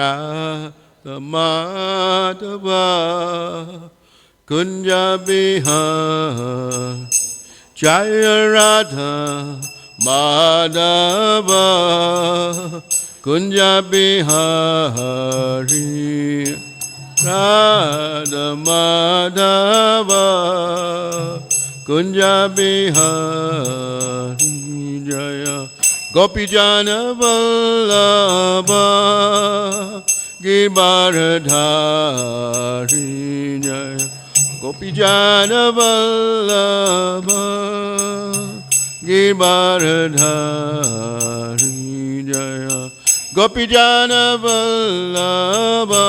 Radha Madhava Kunja Bihar Jaya Radha Madhava Kunja Bihari Radha Madhava Kunja Bihari Jaya Gopijana Vallabha Gibaradhari Jaya Gopijana Vallabha Gibaradhari Jaya Gopijana Vallabha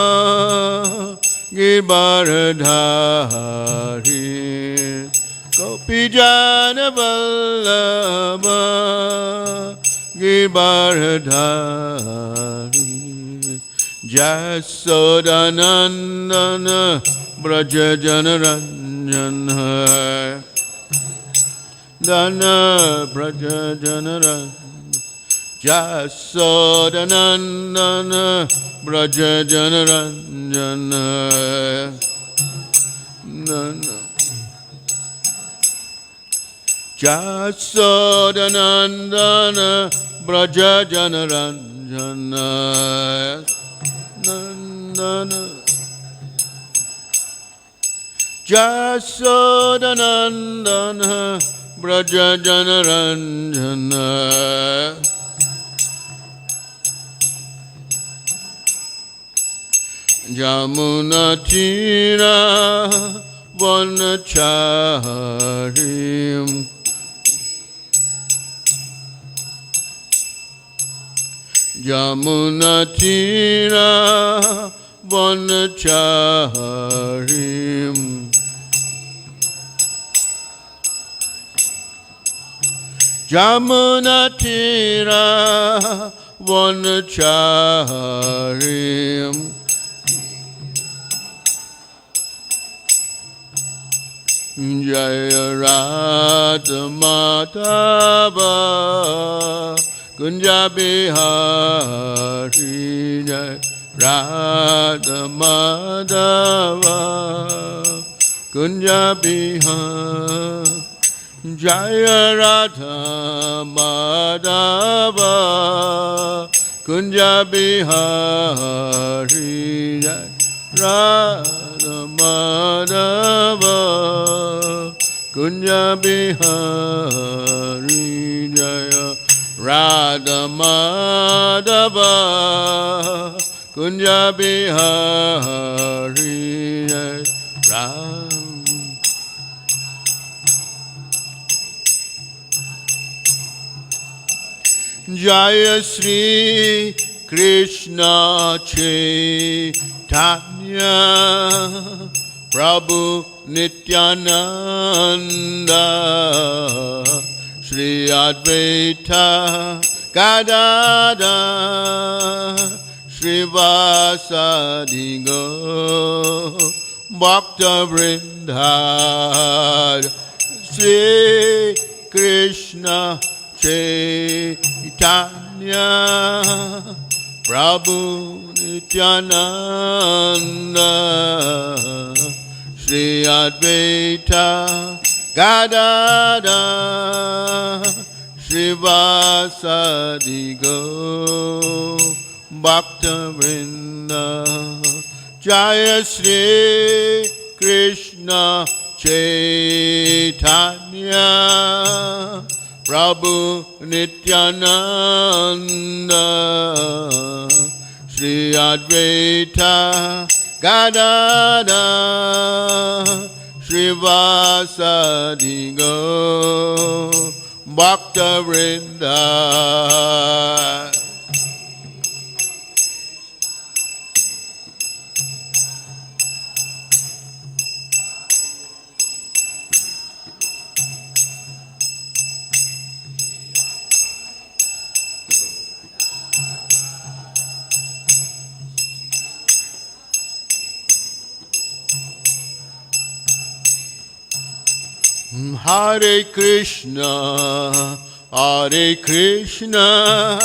Gibaradhari Gopijana Vallabha Gibaradhari Jaisacinandana Braja Janaranjana Dana Braja Janaranjana Jaisacinandana Braja Janaranjana Jaisacinandana Braja Janaranjana Jaisacinandana Braja Janaranjana Jamuna Tira Vanacharim Jamuna Tira Vanacharim Jamuna Tira Vanacharim Jaya Radha Madhava Kunja Bihari Jaya Radha Madhava Kunja Bihari Jaya Radha Madhava Kunja Bihari Jaya Radha Madhava Kunja Bihari Jaya Radha Madhava Kunja Bihari Jaya Jaya Sri Krishna Chaitanya Prabhu Nityananda Shri Advaita Gadadhar Srivasadi Gaur Bhakta Vrinda Sri Krishna Chaitanya Prabhu Nityananda Shri Advaita Gadadhar Srivasadi Gaur Bhakta Vrinda Jaya Sri Krishna Chaitanya Prabhu Nityananda Shri Advaita Gadadhar Srivasadi Gaur Bhakta Vrinda Hare Krishna,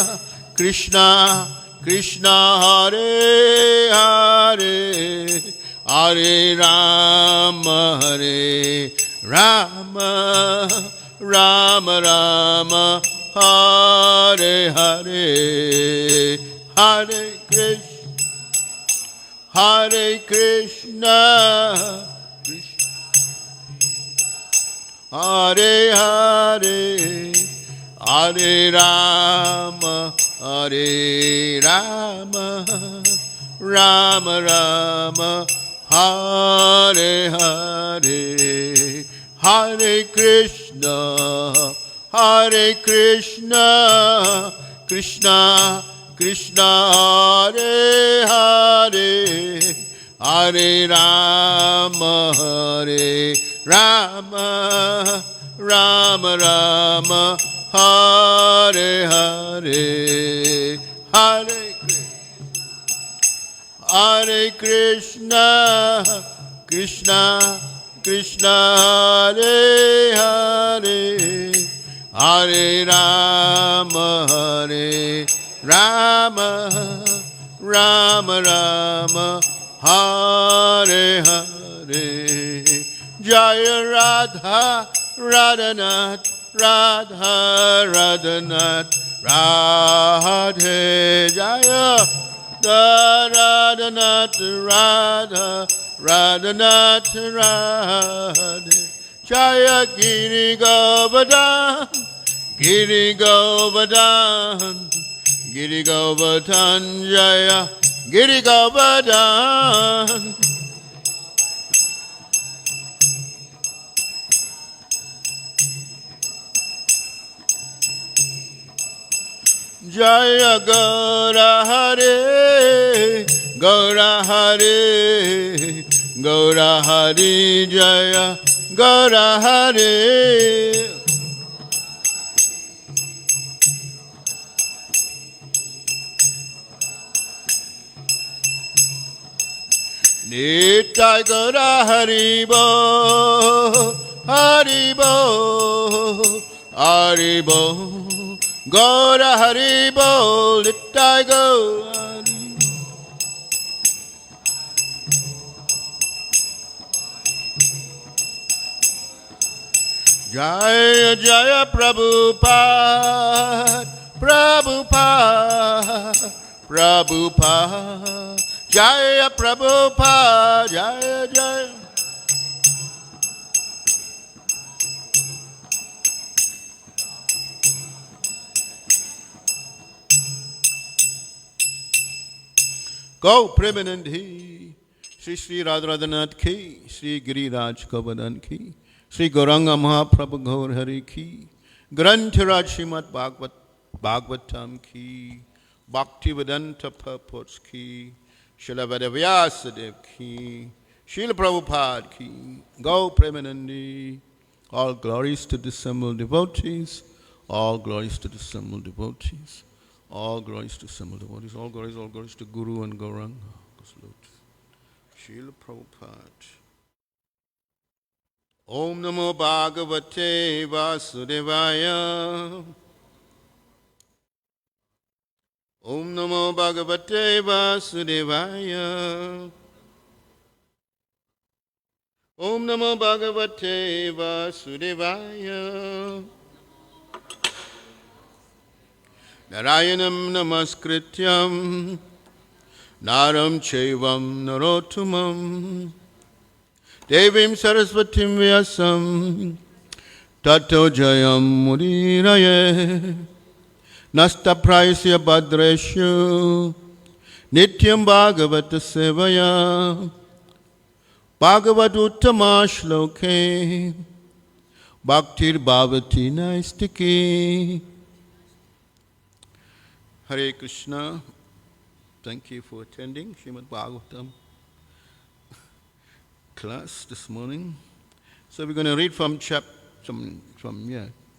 Krishna Krishna Hare Hare, Hare Rama Hare Rama, Rama Rama Hare Hare, Hare Krishna, Hare Krishna, Hare Hare, Hare Rama, Hare Rama, Rama Rama, Hare Hare, Hare Krishna, Hare Krishna, Krishna Krishna, Hare Hare, Hare Rama, Hare Rama, Rama Rama, Hare Hare, Hare Krishna, Krishna Krishna, Hare Hare, Hare Rama, Hare Rama, Rama Rama, Hare Hare, Jaya Radha, Radhanath, Radha, Radhanath, Radhe, Jaya Radhanath, Radha, Radhanath, Radhe, Jaya Giri Govardhan, Giri Govardhan, Giri Govardhan, Jaya Giri Govardhan, Jaya Gaura Hare, Gaura Hare, Gaura Hare, Jaya Gaura Hare, Nitai Gaura Haribo, Haribo, Haribo, Gaura Haribo, Nitai Gaura. Jaya Jaya Prabhupada, Prabhupada, Prabhupada, Jaya Prabhupada, Jaya Jaya. Go Premanandi, Sri Radhanath ki, Sri Giriraj Govardhan ki, Sri Gauranga Mahaprabhu Gaur Hari ki, Granthiraj Srimad Bhagavatam ki, Bhaktivedanta Purports ki, Srila Vyasadeva ki, Srila Prabhupada ki, Go Premanandi. All glories to the assembled devotees, all glories to the assembled devotees, all glories to assembled devotees, all glories to Guru and Gauranga. Srila Prabhupada. Om Namo Bhagavate Vasudevaya. Om Namo Bhagavate Vasudevaya. Om Namo Bhagavate Vasudevaya. Narayanam Namaskrityam Naram Chaivam Narottamam Devim Saraswatim Vyasam Tato Jayam Mudiraye Nasta Praisya Bhadreshu Nityam Bhagavata Sevaya Bhagavaduttama Shloke Bhaktir Bhavati Naistiki. Hare Krishna. Thank you for attending Srimad Bhagavatam class this morning. So we're going to read from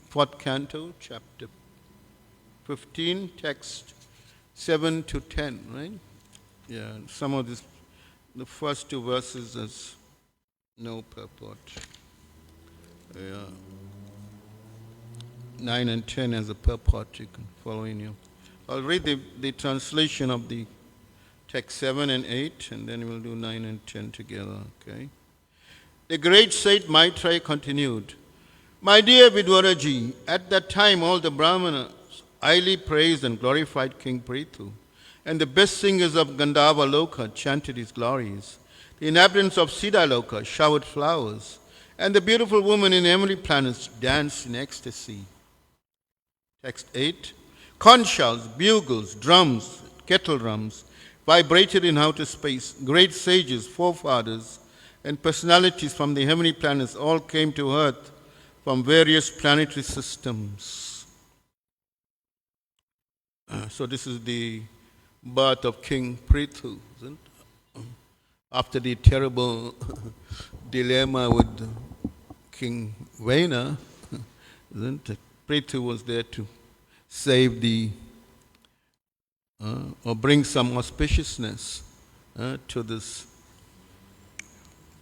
fourth canto, chapter 15, text 7 to 10, right? Yeah, some of this, the first two verses has no purport. Yeah. 9 and 10 has a purport, you can follow in your I'll read the translation of the text 7 and 8, and then we'll do 9 and 10 together, okay? The great Saint Maitreya continued, My dear Vidwaraji, at that time all the Brahmanas highly praised and glorified King Prithu, and the best singers of Gandhava Loka chanted his glories. The inhabitants of Siddha Loka showered flowers, and the beautiful women in heavenly planets danced in ecstasy. Text 8. Conch shells, bugles, drums, kettle drums vibrated in outer space. Great sages, forefathers, and personalities from the heavenly planets all came to earth from various planetary systems. So this is the birth of King Prithu, isn't it? After the terrible dilemma with King Vena, isn't it? Prithu was there to save or bring some auspiciousness to this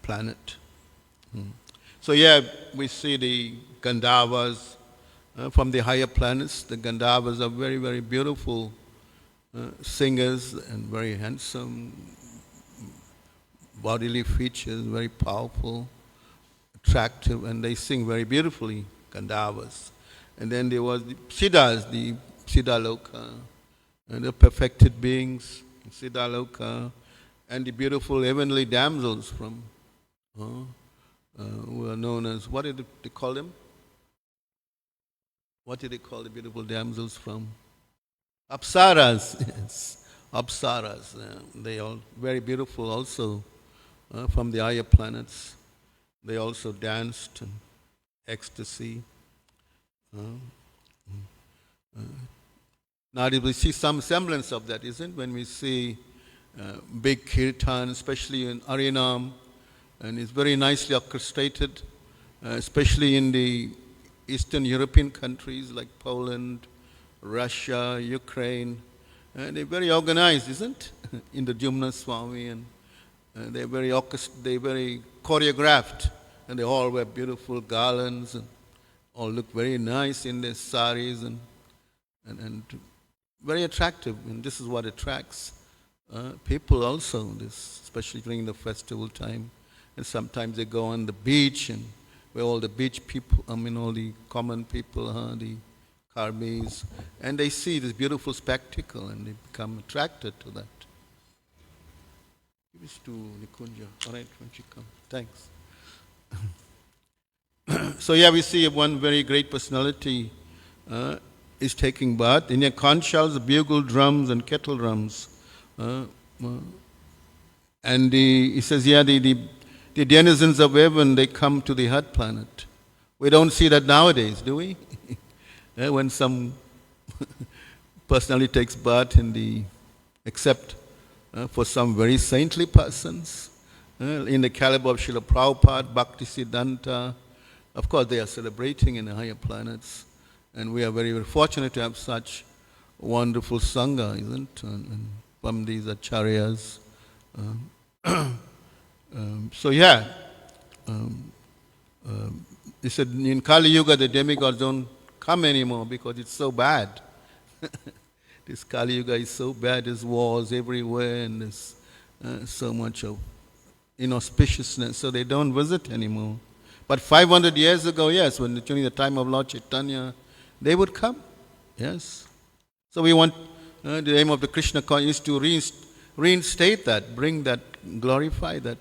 planet. So yeah, we see the Gandharvas from the higher planets. The Gandharvas are very, very beautiful singers and very handsome, bodily features, very powerful, attractive, and they sing very beautifully, Gandharvas. And then there was the Siddhas, the Siddha Loka, and the perfected beings in Siddha Loka, and the beautiful heavenly damsels from who are known as, what did they call them? What did they call the beautiful damsels from? Apsaras, yes, Apsaras. They are very beautiful also from the higher planets. They also danced in ecstasy. Now we see some semblance of that, isn't it? When we see big kirtan, especially in Harinam, and it's very nicely orchestrated, especially in the Eastern European countries like Poland, Russia, Ukraine. They're very organized, isn't it? In the Jumna Swami, and they're very choreographed, and they all wear beautiful garlands and all look very nice in their saris and very attractive. And this is what attracts people also, this, especially during the festival time. And sometimes they go on the beach, and where all the beach people, all the common people, the Karmis, and they see this beautiful spectacle and they become attracted to that. Give this to Nikunja. All right, when she comes. Thanks. So yeah, we see one very great personality is taking birth. In their conch shells, bugle drums and kettle drums. And he says, yeah, the denizens of heaven, they come to the earth planet. We don't see that nowadays, do we? When some personality takes birth except for some very saintly persons, in the caliber of Srila Prabhupada, Bhaktisiddhanta. Of course, they are celebrating in the higher planets, and we are very, very fortunate to have such wonderful Sangha, isn't it? And from these acharyas. So yeah, he said in Kali Yuga the demigods don't come anymore because it's so bad. This Kali Yuga is so bad, there's wars everywhere and there's so much of inauspiciousness, so they don't visit anymore. But 500 years ago, yes, during the time of Lord Chaitanya, they would come, yes. So we want, the aim of the Krishna consciousness is to reinstate that, bring that, glorify that,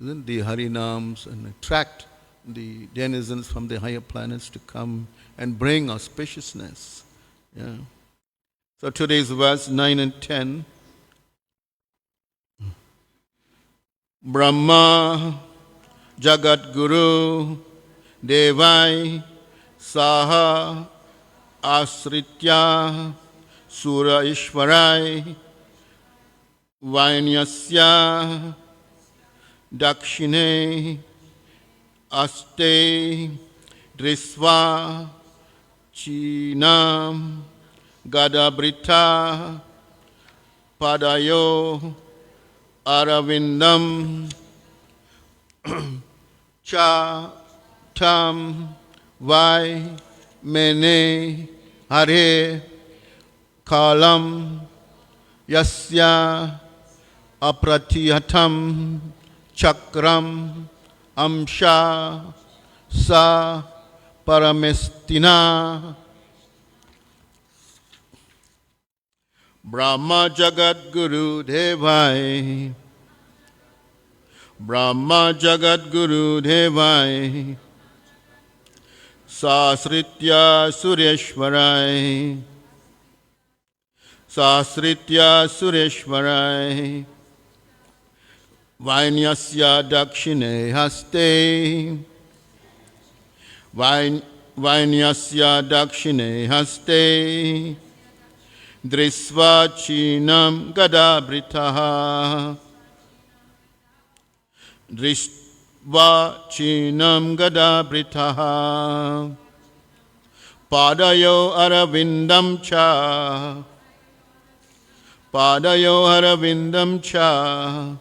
isn't the Harinams, and attract the denizens from the higher planets to come and bring auspiciousness. Yeah. So today's verse 9 and 10. Brahma Jagat Guru Devai Saha Asritya Sura Ishvarai Vainyasya Dakshine Aste Drisva Chinam Gadabrita Padayo Aravindam Cha Tam Vai Mene Hare kalam yasya apratiyatam chakram amsha sa paramestina Brahma Jagat Guru Devai Brahma Jagat Guru Devai Sasritya Sureshwarai Sasritya Sureshwarai Vainyasya Dakshine Haste Vainyasya Dakshine Haste Drisva Chinam Gadabritaha Drisva Chinam Gadabritaha Padayo Aravindam Cha Padayo Aravindam Cha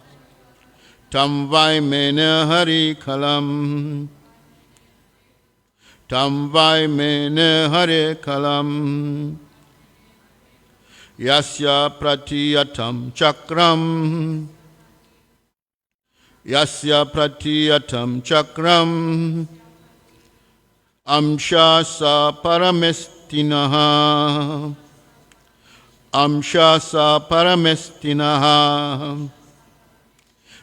Tam Vaimena Hari Kalam Tam Vaimena Hari Kalam Yasya Pratiyatam Chakram Yasya Pratiyatam Chakram Amsha Sa Paramestinaha Amsha Sa Paramestinaha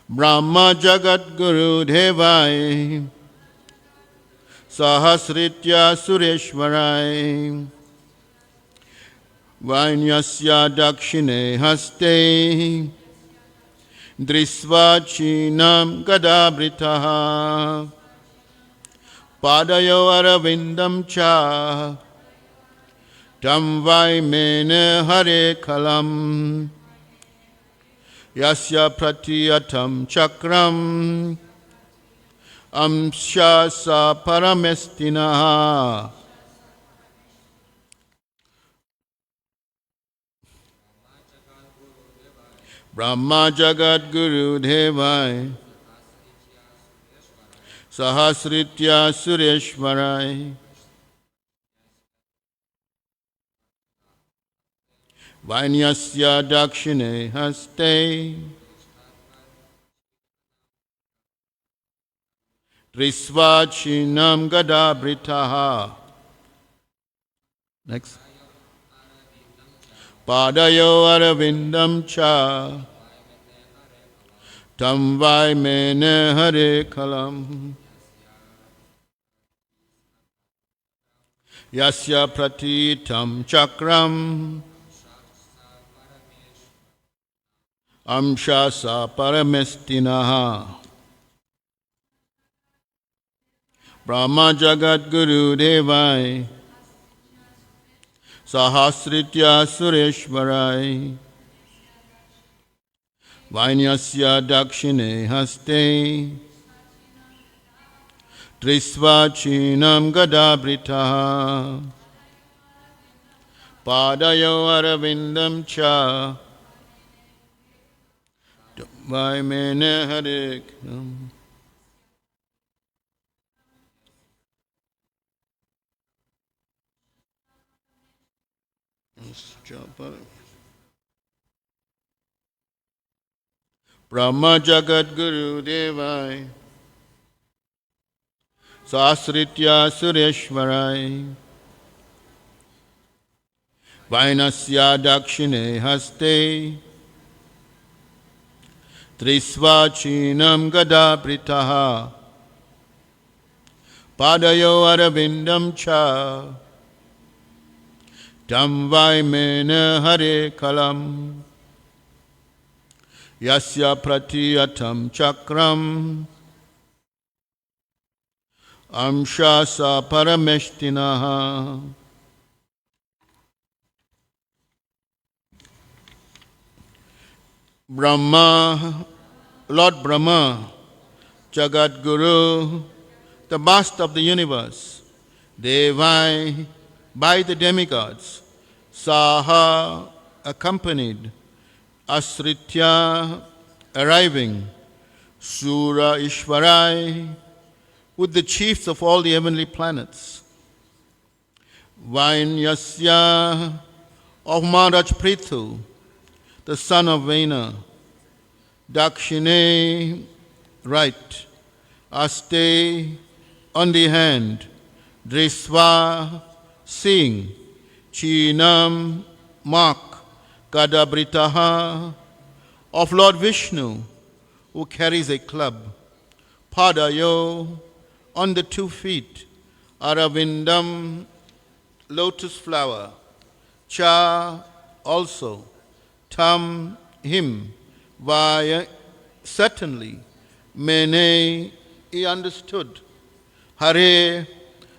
Brahma Jagat Guru Devai Sahasritya Sureshwarai Vainyasya Dakshine Haste Drisva Chinam Gadabritaha Padayo Aravindam Cha Tam Vaimena Hare Kalam Yasya Pratiyatam Chakram Amsha Sa Paramestinaha Brahma Jagat Guru Devai Sahasritya Sureshwarai Vainyasya Dakshine Haste Trisva Chinam Gadabritaha Next Padayo Aravindam Cha Tam Vaimena Hare Kalam Yasya Pratitam Chakram Amsha Sa Paramestinaha Brahma Jagat Guru Devai Sahasritya Sureshwarai Vainyasya Dakshine Haste Trisva Chinam Gadabritaha Padayo Aravindam Cha Vaimena Hare Kalam Brahma Jagat Guru Devai Sasritya Sureshwarai Vainasya Dakshine Haste Trisva Chinam Gadabritaha Padayo Aravindam Cha Tam Vaimena Hare Kalam Yasya Pratiyatam Chakram Amsha Sa Parameshtinaha Brahma, Lord Brahma, Jagat Guru, the master of the universe, Devai, by the demigods, Saha, accompanied, Asritya, arriving, Sura Ishwarai, with the chiefs of all the heavenly planets, Vainyasya, of Maharaj Prithu, the son of Vena. Dakshine, right. Aste, on the hand. Drisva, seeing. Chinam, mark. Gadabritaha, of Lord Vishnu, who carries a club. Padayo, on the 2 feet. Aravindam, lotus flower. Cha, also. Tam, him. Vaya, certainly. Mene, he understood. Hare,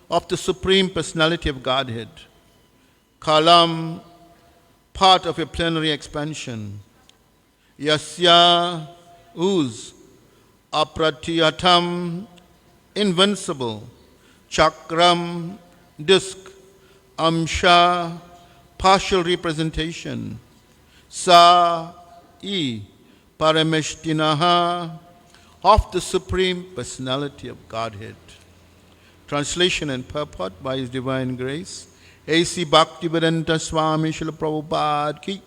of the Supreme Personality of Godhead. Kalam, part of a plenary expansion. Yasya, whose. Apratiyatam, invincible. Chakram, disk. Amsha, partial representation. Sa, e, parameshtinaha, of the Supreme Personality of Godhead. Translation and purport by His Divine Grace, A.C. Bhaktivedanta Swami Srila Prabhupada ki.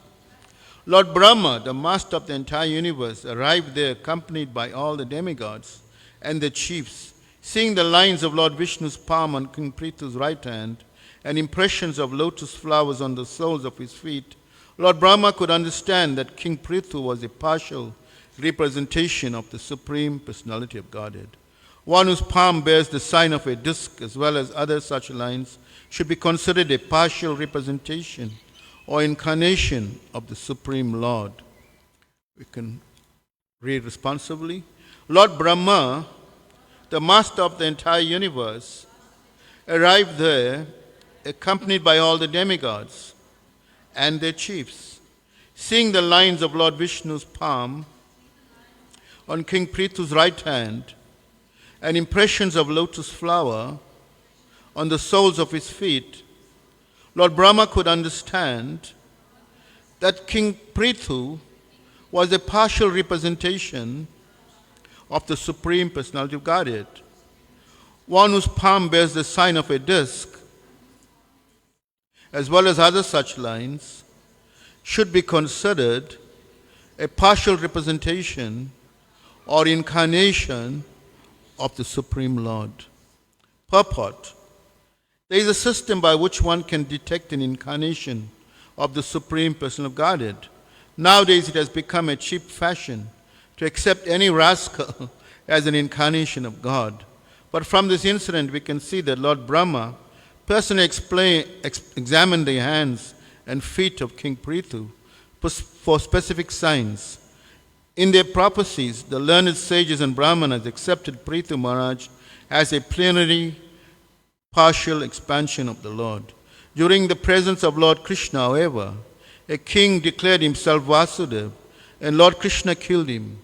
Lord Brahma, the master of the entire universe, arrived there accompanied by all the demigods and the chiefs. Seeing the lines of Lord Vishnu's palm on King Prithu's right hand and impressions of lotus flowers on the soles of his feet, Lord Brahma could understand that King Prithu was a partial representation of the Supreme Personality of Godhead. One whose palm bears the sign of a disk as well as other such lines should be considered a partial representation or incarnation of the Supreme Lord. We can read responsibly. Lord Brahma, the master of the entire universe, arrived there accompanied by all the demigods and their chiefs. Seeing the lines of Lord Vishnu's palm on King Prithu's right hand and impressions of lotus flower on the soles of his feet, Lord Brahma could understand that King Prithu was a partial representation of the Supreme Personality of Godhead. One whose palm bears the sign of a disk, as well as other such lines, should be considered a partial representation or incarnation of the Supreme Lord. Purport. There is a system by which one can detect an incarnation of the Supreme Person of Godhead. Nowadays it has become a cheap fashion to accept any rascal as an incarnation of God. But from this incident we can see that Lord Brahma personally examined the hands and feet of King Prithu for specific signs. In their prophecies, the learned sages and Brahmanas accepted Prithu Maharaj as a plenary partial expansion of the Lord. During the presence of Lord Krishna, however, a king declared himself Vasudeva, and Lord Krishna killed him.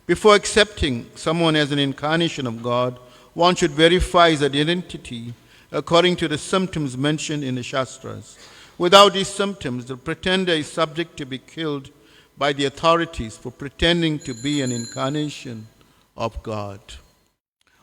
Before accepting someone as an incarnation of God, one should verify his identity according to the symptoms mentioned in the Shastras. Without these symptoms, the pretender is subject to be killed by the authorities for pretending to be an incarnation of God.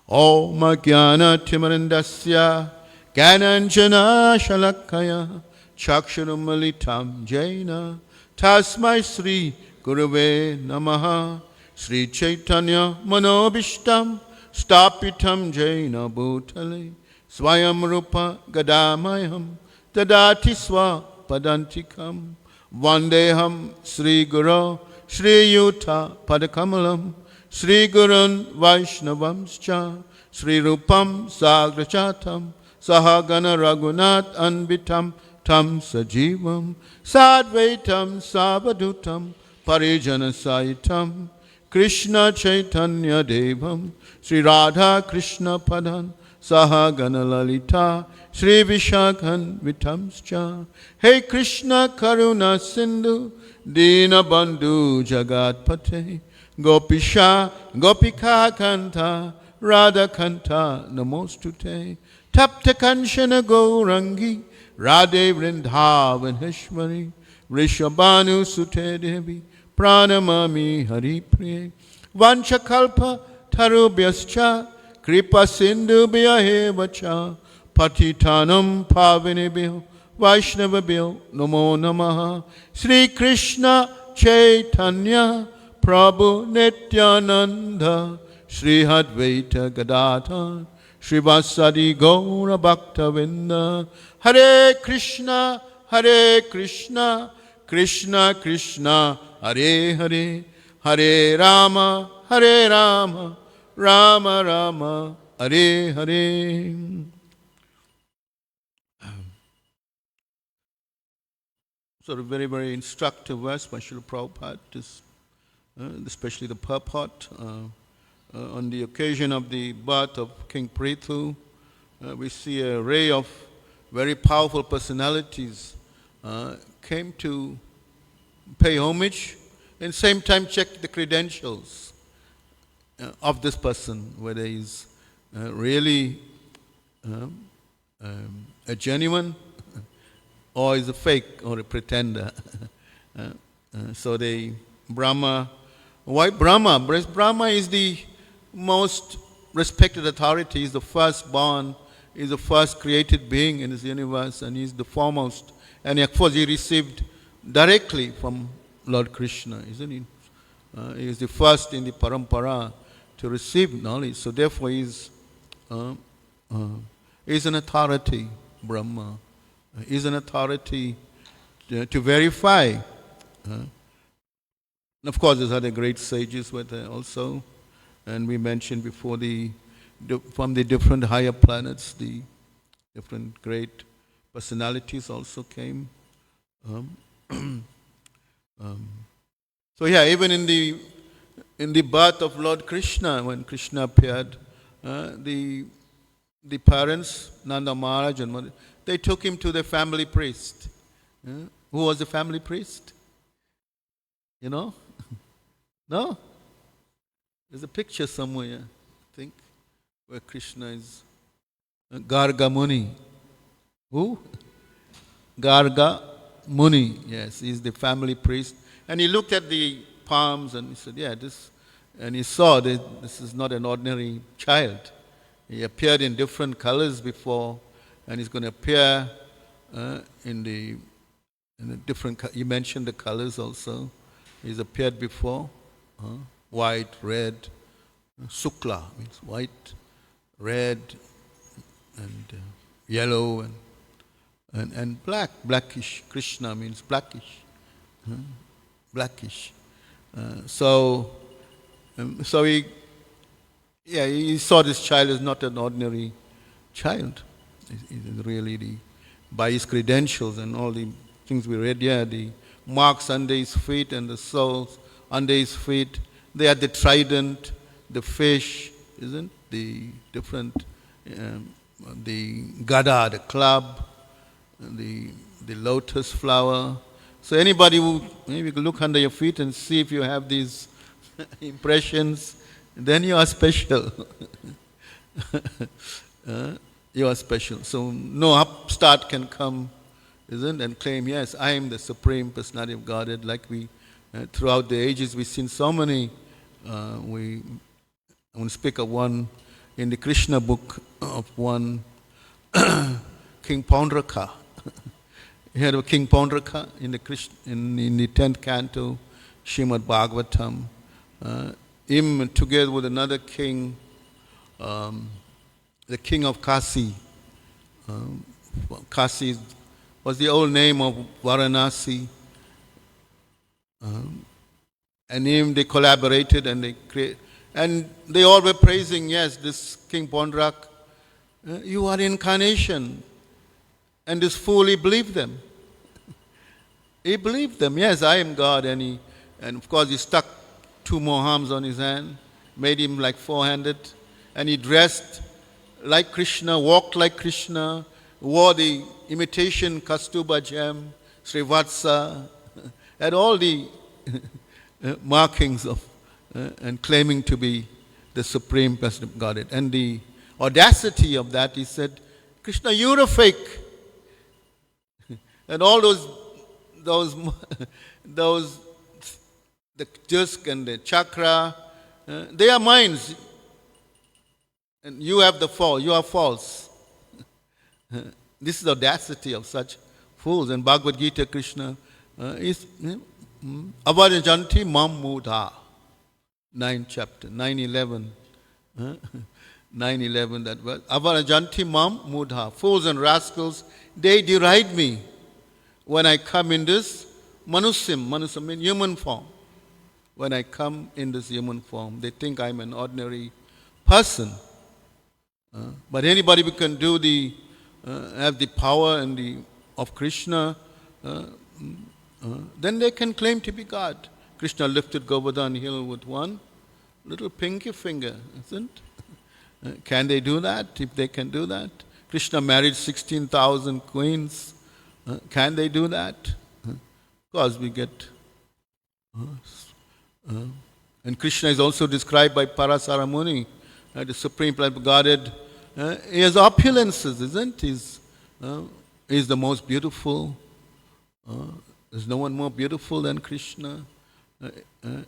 Om Jnana Timarandasya Gyananjana Shalakaya Chaksharam Malitam Jaina Tasmai Sri Gurave Namaha Sri Chaitanya Manobishtam Stapitam Jaina Bhutale Swayam Rupa Gadamayam Tadati Swa Padantikam Vandeham Sri Guru Sri Yuta Padakamalam Sri Gurun Vaishnavamscha Sri Rupam Sagrachatam Sahagana Raghunath Anvitam Tam Sajivam Sadvaitam Savadutam Parijana Saitam Krishna Chaitanya Devam Sri Radha Krishna Padan Sahagana Lalita Sri Vishakhan Vitamscha Hey Krishna Karuna Sindhu Dina Bandhu Jagat Pate Gopisha Gopika Kanta Radha Kanta Namostute Tapta Kanshana Gaurangi Radhe Vrindavaneshwari Rishabhanu Sute Devi Pranamami Hari Priye Vanchakalpa Tarubhyascha Kripa Sindhu Bhyahe Vacha Patitanam Pavinebhyo Vaishnavabhyo Namo Namaha. Sri Krishna Chaitanya Prabhu Nityananda Sri Advaita Gadadhar Srivasadi Gaura Bhaktavinda. Hare Krishna, Krishna Krishna, Hare Hare, Hare Rama, Rama Rama, Hare Hare. So a very, very instructive verse by Srila Prabhupada, especially the purport. On the occasion of the birth of King Prithu, we see a array of very powerful personalities came to pay homage and same time check the credentials of this person, whether he's really a genuine or is a fake or a pretender. So Brahma, why Brahma? Brahma is the most respected authority. He's the firstborn, he's the first created being in this universe, and he's the foremost. And of course he received directly from Lord Krishna, isn't he? He is the first in the parampara to receive knowledge. So therefore he's an authority, Brahma. Is an authority to verify. And of course, there's other great sages were there also, and we mentioned before from the different higher planets, the different great personalities also came. So yeah, even in the birth of Lord Krishna, when Krishna appeared, the parents, Nanda Maharaj and Mother, they took him to the family priest. Who was the family priest? You know? No? There's a picture somewhere, I think, where Krishna is Garga Muni. Who? Garga Muni. Yes, he's the family priest. And he looked at the palms and he said, yeah, this. And he saw that this is not an ordinary child. He appeared in different colors before, and he's going to appear in the different. You mentioned the colors also. He's appeared before, white, red, sukla means white, red, and yellow, and black, blackish. Krishna means blackish, blackish. So he saw this child as not an ordinary child. He's really by his credentials and all the things we read here, the marks under his feet and the soles under his feet. They had the trident, the fish, isn't the different, the gada, the club, the lotus flower. So anybody who maybe look under your feet and see if you have these impressions, then you are special. You are special. So no upstart can come, isn't it, and claim, yes, I am the Supreme Personality of Godhead. Like we, throughout the ages, we've seen so many. I want to speak of one in the Krishna book of one King Paundraka. He had a King Paundraka in the 10th canto, Srimad Bhagavatam. Him together with another king, the king of Kasi. Kasi was the old name of Varanasi. And him, they collaborated and they all were praising, yes, this King Pondrak, you are incarnation. And this fool, he believed them. He believed them, yes, I am God. And of course he stuck 2 more arms on his hand, made him like 4-handed, and he dressed like Krishna, walked like Krishna, wore the imitation Kastuba gem, Srivatsa, had all the markings of and claiming to be the Supreme Person of Godhead. And the audacity of that, he said, Krishna, you're a fake. And all those the disk and the chakra, they are minds. And you have you are false. This is the audacity of such fools. And Bhagavad Gita, Krishna is Avarajanti Mam Mudha. 9th chapter, 9:11. 9:11 that verse. Avarajanti Mam Mudha. Fools and rascals, they deride me when I come in this manusyam. Manusyam means human form. When I come in this human form, they think I'm an ordinary person. But anybody who can do have the power of Krishna, then they can claim to be God. Krishna lifted Govardhan hill with one little pinky finger, isn't it? Can they do that? If they can do that. Krishna married 16,000 queens. Can they do that? Of course we get... and Krishna is also described by Parasara Muni, the Supreme Godhead. He has opulences, isn't he? He is the most beautiful. There's no one more beautiful than Krishna.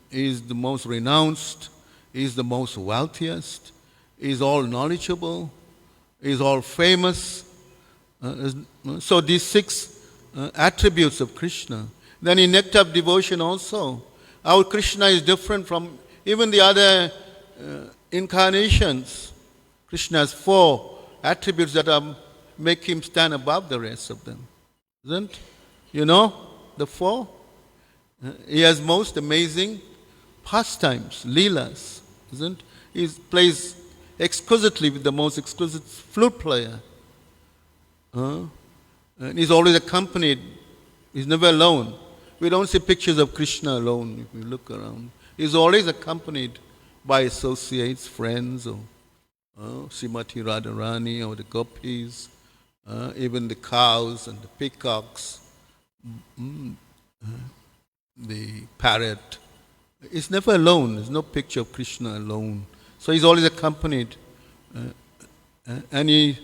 He is the most renounced. He is the most wealthiest. He is all knowledgeable. He is all famous. So these 6 attributes of Krishna. Then in Nectar of Devotion also, how Krishna is different from even the other incarnations. Krishna has 4 attributes that make him stand above the rest of them. Isn't? You know the 4? He has most amazing pastimes, leelas. Isn't? He plays exquisitely with the most exquisite flute player. And he's always accompanied. He's never alone. We don't see pictures of Krishna alone if we look around. He's always accompanied by associates, friends, or Srimati Radharani, or the gopis, even the cows and the peacocks, the parrot. He's never alone. There's no picture of Krishna alone. So he's always accompanied. And he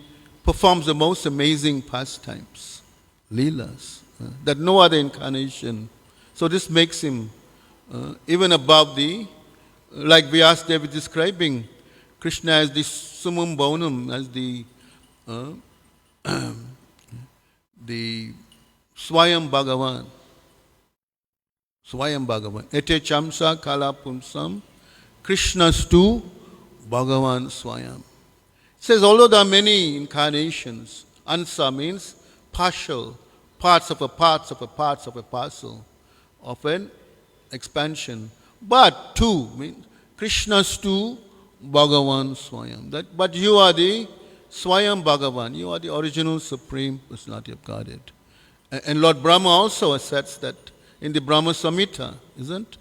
performs the most amazing pastimes, leelas, that no other incarnation. So this makes him even above like Vyasadeva is describing, Krishna as the summum bonum, as the Swayam Bhagavan. Swayam Bhagavan. Ete chamsa kala pumsam Krishnastu Bhagavan Swayam. It says, although there are many incarnations, ansa means partial, parts of a parcel of an expansion. But two means Krishnastu Bhagavan Swayam. But you are the Swayam Bhagavan. You are the original Supreme Personality of Godhead. And Lord Brahma also asserts that in the Brahma Samhita, isn't?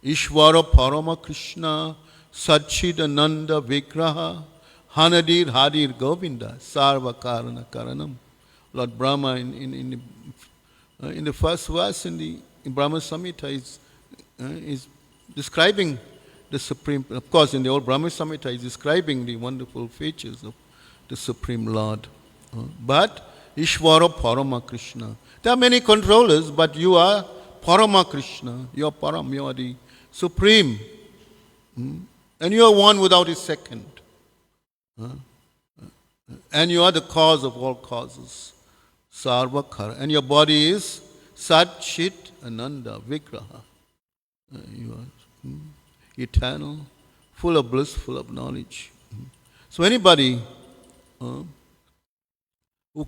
Ishvara Parama Krishna Satchidananda Vigraha Hanadir Hadir Govinda Sarva Karana Karanam. Lord Brahma in the first verse in Brahma Samhita is describing the Supreme. Of course, in the old Brahma Samhita, he's describing the wonderful features of the Supreme Lord. But Ishvara Parama Krishna. There are many controllers, but you are Parama Krishna. You are Param. You are the Supreme. And you are one without a second. And you are the cause of all causes. Sarvakara. And your body is Sat Chit Ananda Vigraha. You are eternal, full of bliss, full of knowledge. So anybody who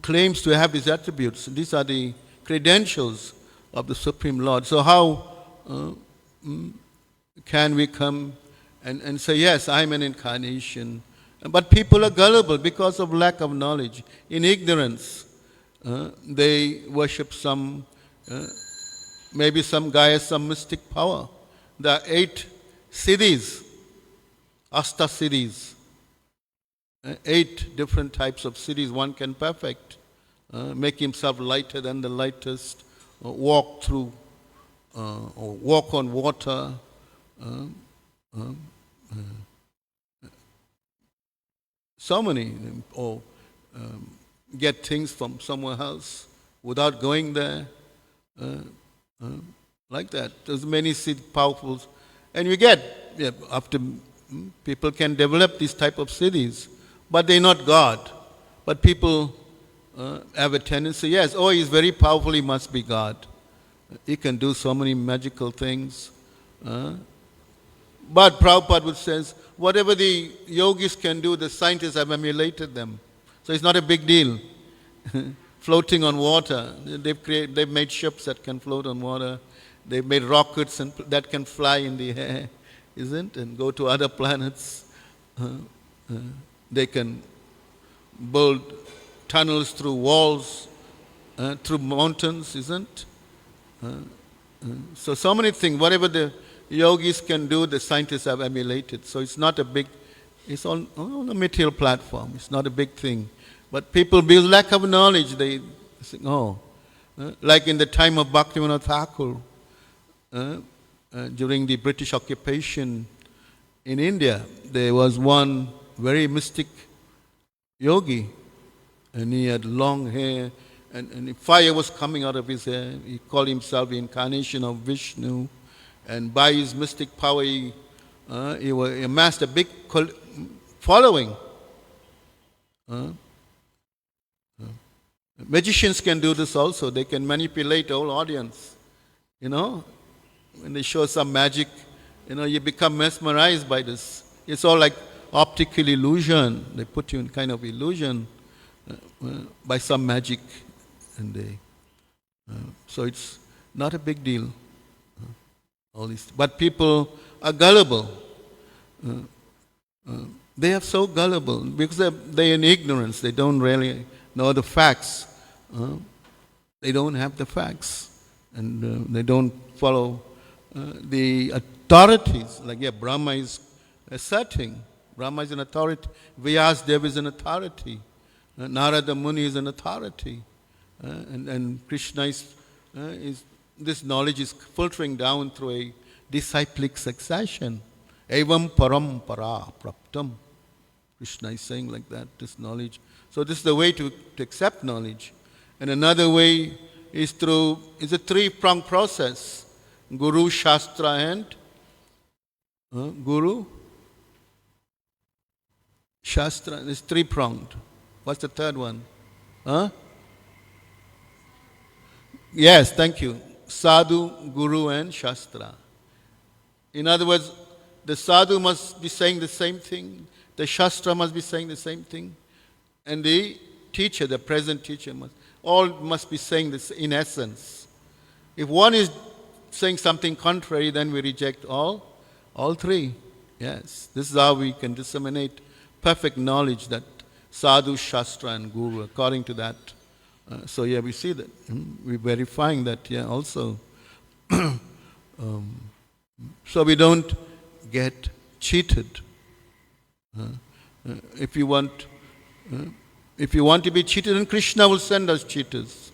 claims to have these attributes, these are the credentials of the Supreme Lord. So how can we come and say, yes, I'm an incarnation? But people are gullible because of lack of knowledge. In ignorance, they worship maybe some guy has some mystic power. There are 8 siddhis, Asta siddhis. 8 different types of siddhis one can perfect. Make himself lighter than the lightest, walk through, or walk on water, so many, or get things from somewhere else without going there, like that. There's many powerful, and you get, after people can develop these type of siddhis, but they're not God. But people have a tendency, yes, oh, he's very powerful, he must be God. He can do so many magical things. But Prabhupada would says, whatever the yogis can do, the scientists have emulated them. So it's not a big deal. Floating on water. They've made ships that can float on water. They've made rockets that can fly in the air, isn't it? And go to other planets. They can build tunnels through walls, through mountains, isn't it? So many things. Whatever the yogis can do, the scientists have emulated. So it's not a big, it's on a material platform. It's not a big thing. But people, because lack of knowledge, they think, like in the time of Bhaktivinoda Thakur, during the British occupation in India, there was one very mystic yogi, and he had long hair, and fire was coming out of his hair. He called himself the incarnation of Vishnu, and by his mystic power, he amassed a big following. Magicians can do this also. They can manipulate the whole audience. When they show some magic, you become mesmerized by this. It's all like optical illusion. They put you in kind of illusion by some magic, and so it's not a big deal. All these, but people are gullible. They are so gullible because they're in ignorance. They don't really know the facts. They don't have the facts, and they don't follow the authorities. Like Brahma is asserting. Brahma is an authority. Vyasdev is an authority. Narada Muni is an authority. And Krishna is this knowledge is filtering down through a disciplic succession. Evam parampara praptam. Krishna is saying like that, this knowledge. So this is the way to accept knowledge. And another way is it's a three-pronged process. Guru, Shastra, and Guru, Shastra. It's three-pronged. What's the third one? Yes, thank you. Sadhu, Guru, and Shastra. In other words, the sadhu must be saying the same thing, the Shastra must be saying the same thing, and the teacher, the present teacher, must be saying this in essence. If one is saying something contrary, then we reject all three. Yes, this is how we can disseminate perfect knowledge, that sadhu, Shastra, and Guru, according to that. So we see that. We're verifying that also. So we don't get cheated. If you want to be cheated, then Krishna will send us cheaters.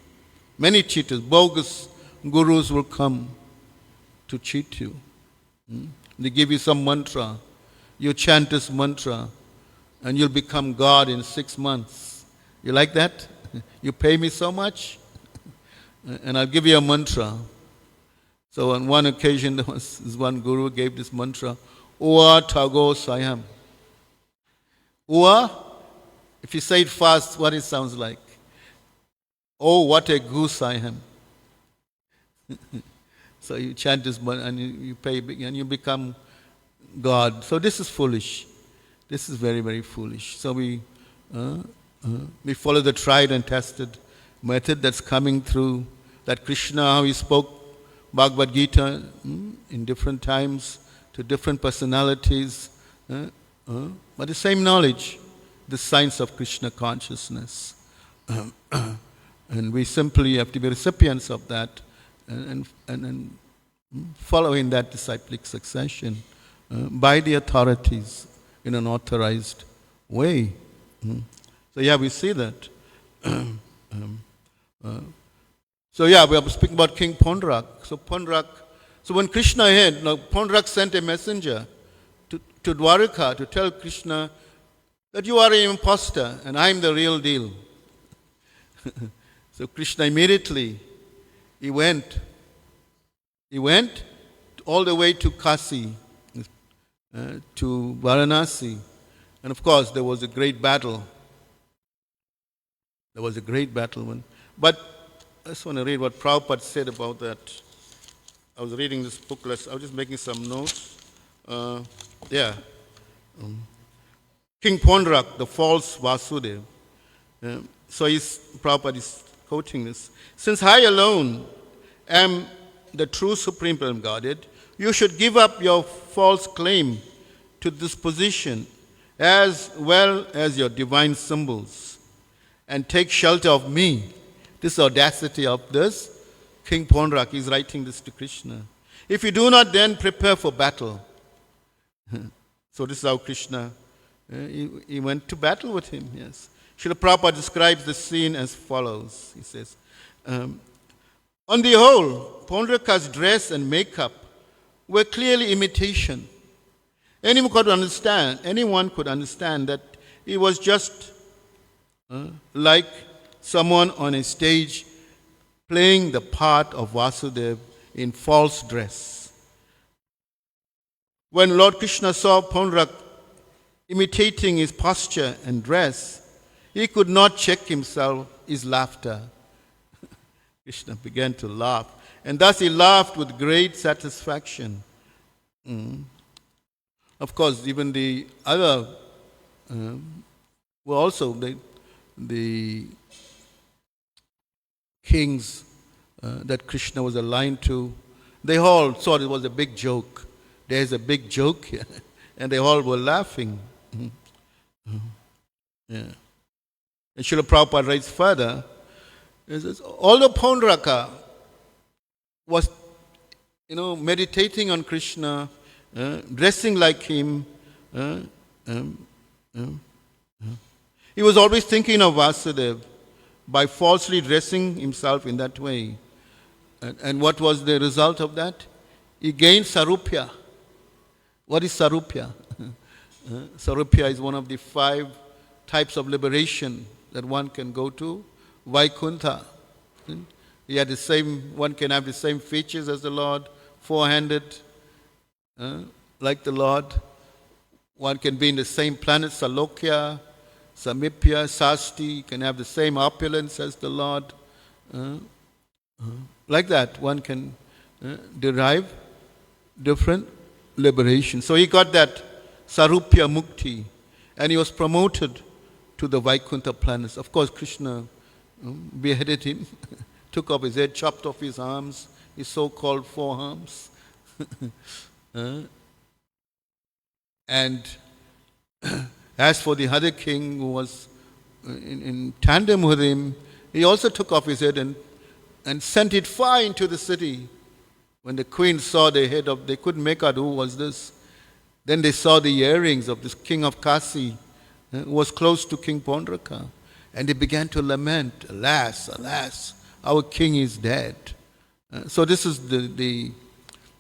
Many cheaters, bogus gurus will come to cheat you. They give you some mantra. You chant this mantra, and you'll become God in 6 months. You like that? You pay me so much, and I'll give you a mantra. So on one occasion, there was this one guru gave this mantra, Ua Tago Sayam. Ua, if you say it fast, what it sounds like? Oh, what a goose I am. So you chant this mantra, and you pay, and you become God. So this is foolish. This is very, very foolish. So we follow the tried and tested method that's coming through, that Krishna, how he spoke Bhagavad Gita in different times to different personalities, but the same knowledge, the science of Krishna consciousness. And we simply have to be recipients of that and following that disciplic succession by the authorities in an authorized way. So we see that. So we are speaking about King Pondarak. So when Krishna heard, Pondarak sent a messenger to Dwarika to tell Krishna that you are an imposter and I am the real deal. So Krishna immediately, he went all the way to Kasi, to Varanasi. And of course, there was a great battle. There was a great battle one. But I just want to read what Prabhupada said about that. I was reading this booklet. I was just making some notes. Yeah. King Pondrak, the false Vasudeva. So Prabhupada is quoting this. Since I alone am the true Supreme Godhead, you should give up your false claim to this position as well as your divine symbols and take shelter of me. This audacity of this, King Pondrak is writing this to Krishna. If you do not, then prepare for battle. So this is how Krishna, he went to battle with him, yes. Srila Prabhupada describes the scene as follows. He says, on the whole, Pondraka's dress and makeup were clearly imitation. Anyone could understand that he was just like someone on a stage playing the part of Vasudeva in false dress. When Lord Krishna saw Pondrak imitating his posture and dress, he could not check his laughter. Krishna began to laugh, and thus he laughed with great satisfaction. Of course, even the other were also the kings that Krishna was aligned to. They all thought it was a big joke. There's a big joke here. And they all were laughing. Yeah. And Srila Prabhupada writes further, he says, although Pondraka was, meditating on Krishna, dressing like him, he was always thinking of Vasudeva by falsely dressing himself in that way. And what was the result of that? He gained Sarupya. What is Sarupya? Sarupya is one of the 5 types of liberation that one can go to. Vaikuntha. He had one can have the same features as the Lord, 4-handed, like the Lord. One can be in the same planet, Salokya, Samipya, Sasti, can have the same opulence as the Lord. Like that, one can derive different liberation. So he got that Sarupya Mukti, and he was promoted to the Vaikuntha planets. Of course, Krishna beheaded him, took off his head, chopped off his arms, his so-called 4 arms. And as for the other king who was in tandem with him, he also took off his head and sent it far into the city. When the queen saw the head they couldn't make out who was this. Then they saw the earrings of this king of Kasi, who was close to King Pondraka. And they began to lament, alas, alas, our king is dead. So this is the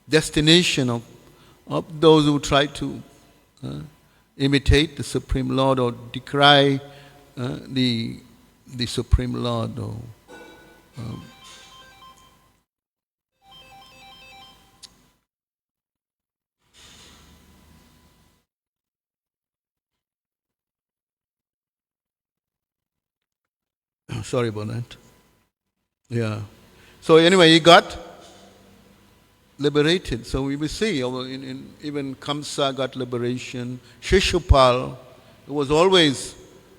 destination of those who try to imitate the Supreme Lord or decry the Supreme Lord. Sorry about that. Yeah. So anyway, he got liberated. So we will see, even Kamsa got liberation. Shishupal, who was always,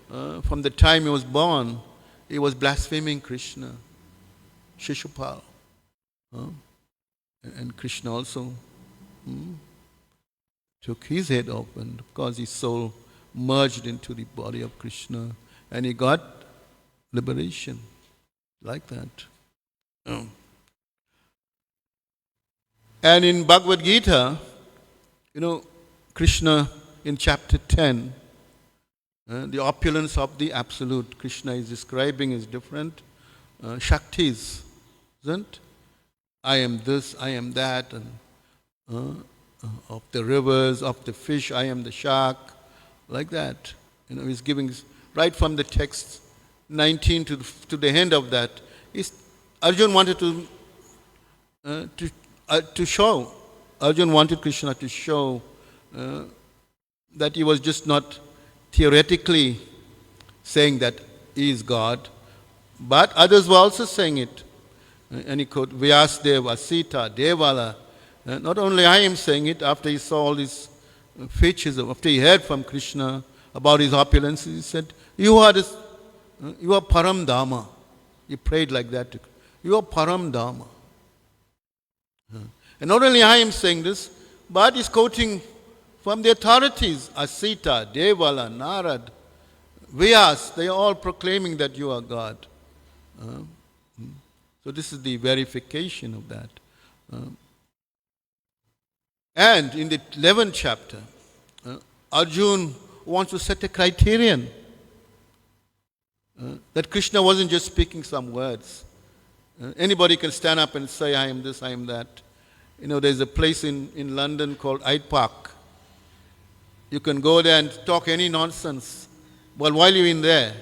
from the time he was born, he was blaspheming Krishna. Shishupal. And Krishna also took his head off, and of course his soul merged into the body of Krishna, and he got liberation like that. And in Bhagavad Gita, Krishna in chapter 10, the opulence of the Absolute, Krishna is describing as different Shaktis, isn't? I am this, I am that, and of the rivers, of the fish, I am the shark, like that. He's giving, right from the text 19 to the end of that. Arjun wanted to show, Arjun wanted Krishna to show that he was just not theoretically saying that he is God, But others were also saying it. And he quote Vyasdeva, Sita, Devala. Not only I am saying it, after he saw all these features, after he heard from Krishna about his opulence, he said, you are Param Dhamma. He prayed like that. You are Param Dhamma. And not only I am saying this, but he's quoting from the authorities, Asita, Devala, Narad, Vyas, they are all proclaiming that you are God. So this is the verification of that. And in the 11th chapter, Arjun wants to set a criterion that Krishna wasn't just speaking some words. Anybody can stand up and say, I am this, I am that. There's a place in London called Hyde Park. You can go there and talk any nonsense while you're in there.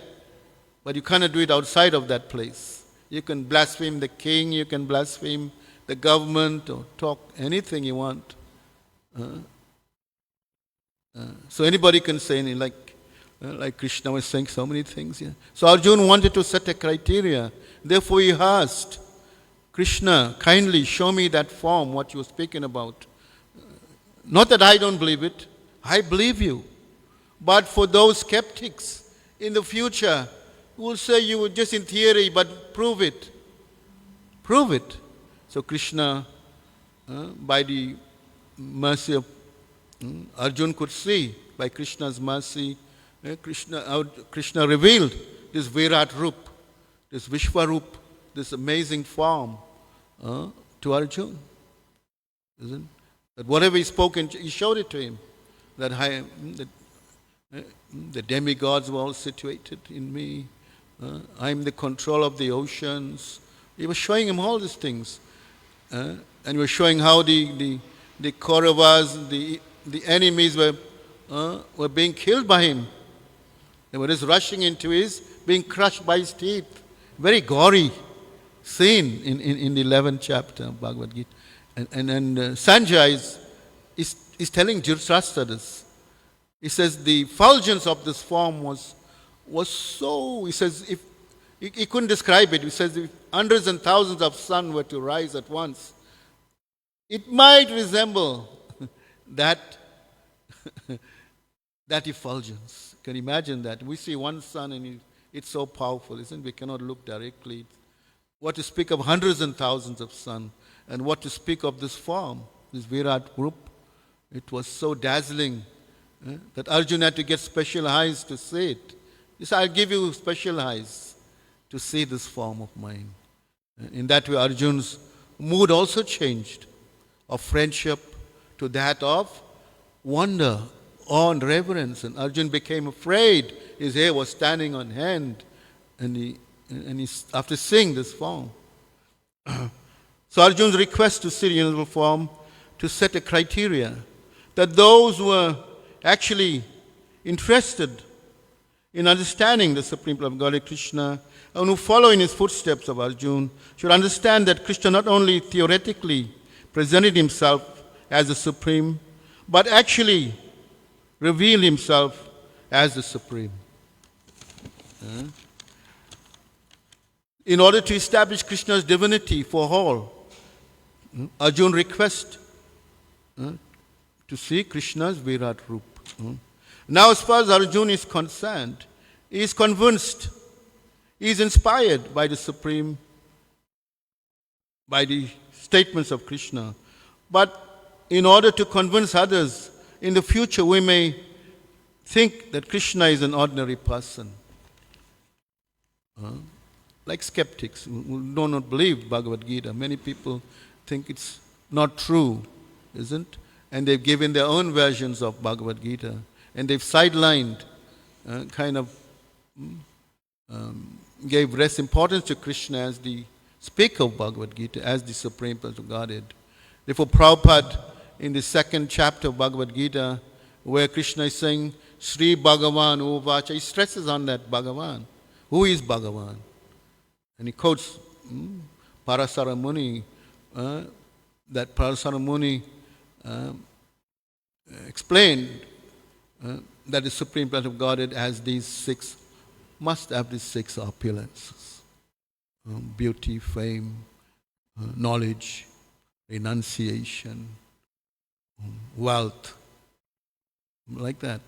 But you cannot do it outside of that place. You can blaspheme the king, you can blaspheme the government, or talk anything you want. So anybody can say anything, like Krishna was saying so many things here. So Arjuna wanted to set a criteria. Therefore he asked, Krishna, kindly show me that form, what you're speaking about. Not that I don't believe it, I believe you. But for those skeptics in the future who will say you were just in theory, but prove it. Prove it. So Krishna, by the mercy of Arjuna could see, by Krishna's mercy, Krishna revealed this Virat Rup, this Vishwarup, this amazing form to Arjuna. Isn't it? That whatever he spoke, he showed it to him. That the demigods were all situated in me. I am the control of the oceans. He was showing him all these things. And he was showing how the Kauravas, the enemies were being killed by him. They were just rushing into being crushed by his teeth. Very gory scene in the 11th chapter of Bhagavad Gita. And Sanjay is telling Dhritarashtra this. He says the effulgence of this form was so, he says, if he couldn't describe it. He says if hundreds and thousands of sun were to rise at once, it might resemble that that effulgence. Can you imagine that? We see one sun and it's so powerful, isn't it? We cannot look directly. What to speak of hundreds and thousands of sun, and what to speak of this form, this Virat group. It was so dazzling that Arjuna had to get special eyes to see it. He said, I'll give you special eyes to see this form of mine. In that way, Arjuna's mood also changed, of friendship to that of wonder, awe and reverence. And Arjuna became afraid. His hair was standing on end. And he after seeing this form. So Arjuna's request to see the universal form to set a criteria that those who were actually interested in understanding the Supreme Lord of God, Krishna, and who follow in his footsteps of Arjuna, should understand that Krishna not only theoretically presented himself as the Supreme, but actually revealed himself as the Supreme. In order to establish Krishna's divinity for all, Arjuna requests to see Krishna's Virat Rup. Now, as far as Arjuna is concerned, he is convinced, he is inspired by the Supreme, by the statements of Krishna. But in order to convince others, in the future we may think that Krishna is an ordinary person. Like skeptics who do not believe Bhagavad Gita. Many people think it's not true, isn't? And they've given their own versions of Bhagavad Gita. And they've sidelined, gave less importance to Krishna as the speaker of Bhagavad Gita, as the Supreme Person of Godhead. Therefore, Prabhupada, in the 2nd chapter of Bhagavad Gita, where Krishna is saying, Sri Bhagavan Uvacha, he stresses on that Bhagavan. Who is Bhagavan? And he quotes Parasara Muni, that Parasara Muni explained that the Supreme Person of Godhead has must have these 6 opulences. beauty, fame, knowledge, renunciation, wealth, like that.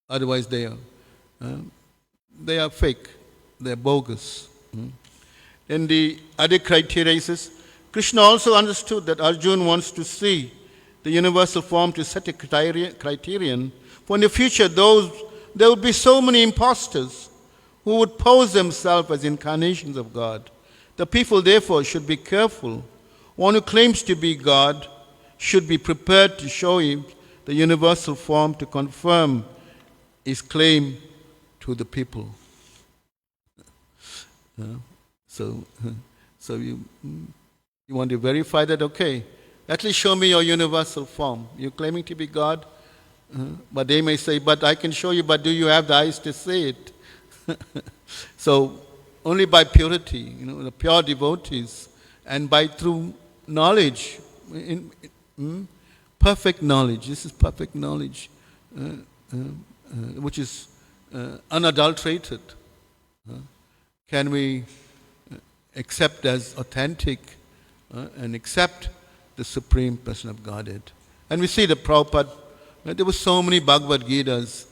Otherwise, they are fake, they are bogus. In the other criteria, Krishna also understood that Arjuna wants to see the universal form to set a criterion for in the future there would be so many impostors who would pose themselves as incarnations of God. The people, therefore, should be careful. One who claims to be God should be prepared to show him the universal form to confirm his claim to the people. So you want to verify that, okay, at least show me your universal form. You're claiming to be God, but they may say, but I can show you, but do you have the eyes to see it? So only by purity, the pure devotees, and through knowledge, perfect knowledge. This is perfect knowledge, which is unadulterated. Can we accept as authentic and accept the Supreme Person of Godhead? And we see the Prabhupada, there were so many Bhagavad Gitas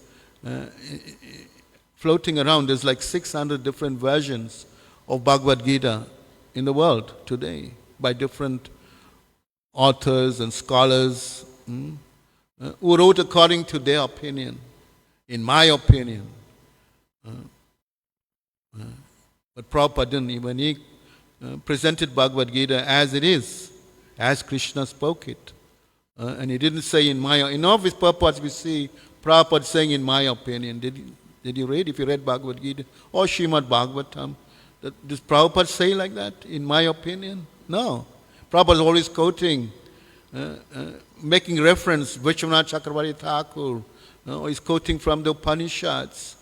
floating around. There's like 600 different versions of Bhagavad Gita in the world today by different authors and scholars who wrote according to their opinion. In my opinion. But Prabhupada didn't. When he presented Bhagavad Gita as it is, as Krishna spoke it, and he didn't say in all of his purports we see Prabhupada saying in my opinion. Did you read? If you read Bhagavad Gita or Srimad Bhagavatam, does Prabhupada say like that? In my opinion? No. Prabhupada is always quoting, making reference, Vishwanath Chakravarti Thakur, or he's quoting from the Upanishads.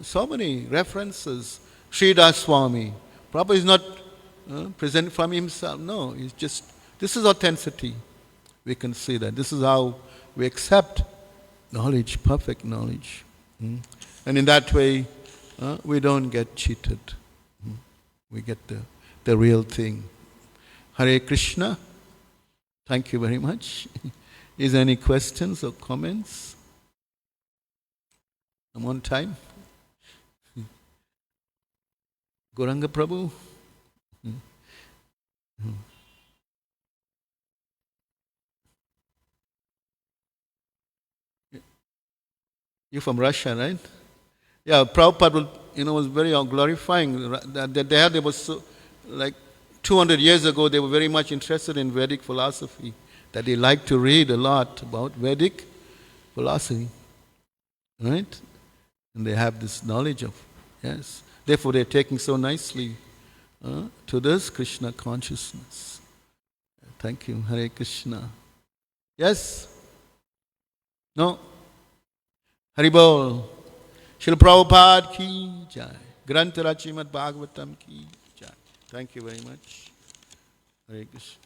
So many references. Sridhar Swami. Prabhupada is not present from himself. No, it's just, this is authenticity. We can see that. This is how we accept knowledge, perfect knowledge. And in that way, we don't get cheated. We get the real thing. Hare Krishna. Thank you very much. Is there any questions or comments? I'm on time. Gauranga Prabhu. You're from Russia, right? Yeah, Prabhupada was very glorifying. There was like 200 years ago, they were very much interested in Vedic philosophy, that they liked to read a lot about Vedic philosophy, right? And they have this knowledge of, yes. Therefore, they're taking so nicely to this Krishna consciousness. Thank you, Hare Krishna. Yes? No? Haribol. Srila Prabhupada ki jai. Grantha Srimad Bhagavatam ki jai. Thank you very much. Hare Krishna.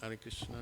Hare Krishna.